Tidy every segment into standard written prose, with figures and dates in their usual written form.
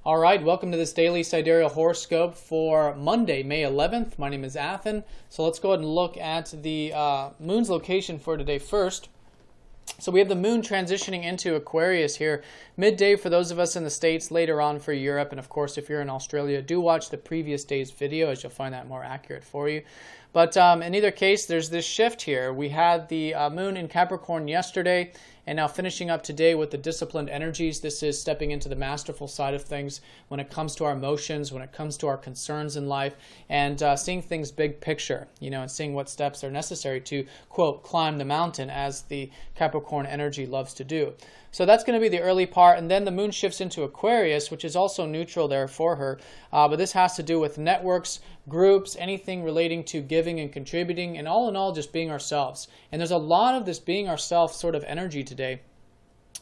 All right, welcome to this daily sidereal horoscope for Monday, May 11th. My name is Athen. So let's go ahead and look at the moon's location for today first. So we have the moon transitioning into Aquarius here midday for those of us in the States, later on for Europe. And of course, if you're in Australia, do watch the previous day's video as you'll find that more accurate for you. But in either case, there's this shift here. We had the moon in Capricorn yesterday, and now finishing up today with the disciplined energies. This is stepping into the masterful side of things when it comes to our emotions, when it comes to our concerns in life, and seeing things big picture, and seeing what steps are necessary to, quote, climb the mountain, as the Capricorn energy loves to do. So that's going to be the early part, and then the moon shifts into Aquarius, which is also neutral there for her. But this has to do with networks, groups, anything relating to giving and contributing, and all in all, just being ourselves. And there's a lot of this being ourselves sort of energy today,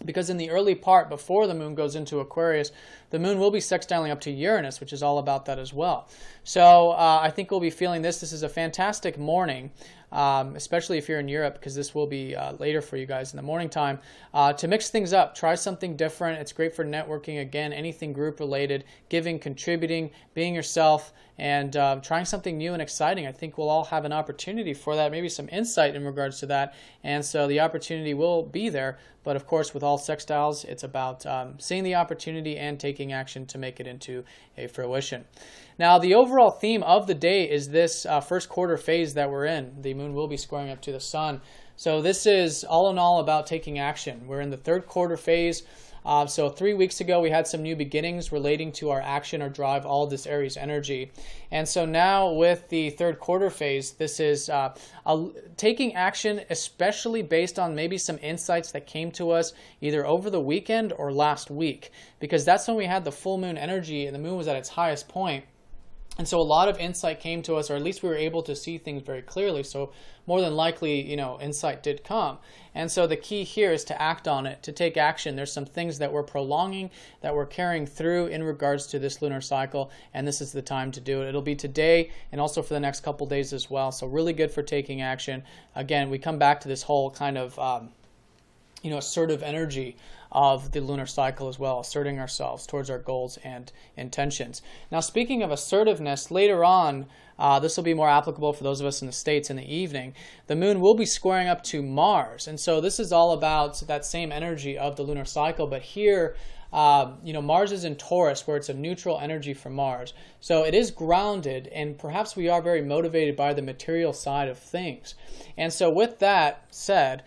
because in the early part, before the moon goes into Aquarius, the moon will be sextiling up to Uranus, which is all about that as well. So I think we'll be feeling this. This is a fantastic morning, especially if you're in Europe, because this will be later for you guys in the morning time, to mix things up. Try something different. It's great for networking. Again, anything group related, giving, contributing, being yourself, and trying something new and exciting. I think we'll all have an opportunity for that, maybe some insight in regards to that. And so the opportunity will be there. But of course, with all sextiles, it's about seeing the opportunity and taking action to make it into a fruition. Now, the overall theme of the day is this first quarter phase that we're in. The moon will be squaring up to the sun. So this is all in all about taking action. We're in the third quarter phase. So 3 weeks ago, we had some new beginnings relating to our action or drive, all of this Aries energy. And so now with the third quarter phase, this is taking action, especially based on maybe some insights that came to us either over the weekend or last week, because that's when we had the full moon energy and the moon was at its highest point. And so a lot of insight came to us, or at least we were able to see things very clearly. So more than likely, insight did come. And so the key here is to act on it, to take action. There's some things that we're prolonging, that we're carrying through in regards to this lunar cycle, and this is the time to do it. It'll be today and also for the next couple days as well. So really good for taking action. Again, we come back to this whole kind of assertive energy of the lunar cycle as well, asserting ourselves towards our goals and intentions. Now, speaking of assertiveness, later on, this will be more applicable for those of us in the States in the evening. The moon will be squaring up to Mars, and so this is all about that same energy of the lunar cycle, but here, Mars is in Taurus, where it's a neutral energy for Mars. So it is grounded, and perhaps we are very motivated by the material side of things. And so with that said,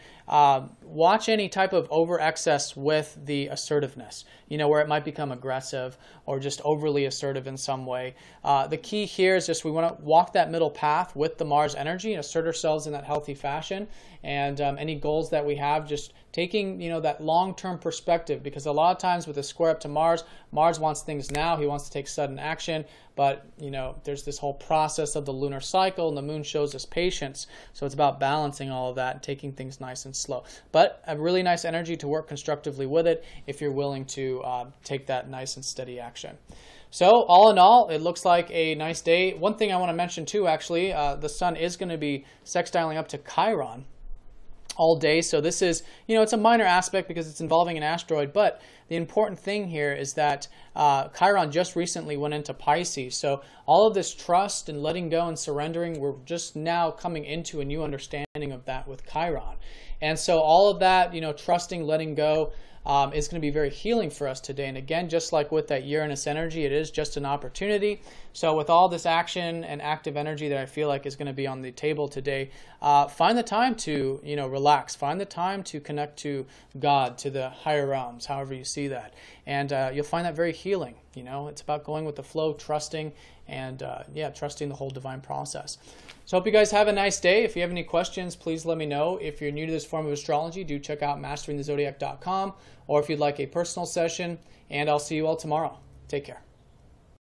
watch any type of over excess with the assertiveness, where it might become aggressive or just overly assertive in some way. The key here is just we want to walk that middle path with the Mars energy and assert ourselves in that healthy fashion. And any goals that we have, just taking, that long-term perspective, because a lot of times with a square up to Mars, Mars wants things now. He wants to take sudden action. But, there's this whole process of the lunar cycle, and the moon shows us patience. So it's about balancing all of that and taking things nice and slow. But a really nice energy to work constructively with it if you're willing to take that nice and steady action. So all in all, it looks like a nice day. One thing I want to mention too, actually, the sun is going to be sextiling up to Chiron all day. So this is, it's a minor aspect because it's involving an asteroid, but the important thing here is that Chiron just recently went into Pisces. So all of this trust and letting go and surrendering, we're just now coming into a new understanding of that with Chiron. And so all of that, trusting, letting go, is going to be very healing for us today. And again, just like with that Uranus energy, it is just an opportunity. So with all this action and active energy that I feel like is going to be on the table today, find the time to, relax. Find the time to connect to God, to the higher realms, however you see that. And you'll find that very healing. It's about going with the flow, trusting, and trusting the whole divine process. So hope you guys have a nice day. If you have any questions, please let me know. If you're new to this form of astrology, do check out masteringthezodiac.com, or if you'd like a personal session, and I'll see you all tomorrow. Take care.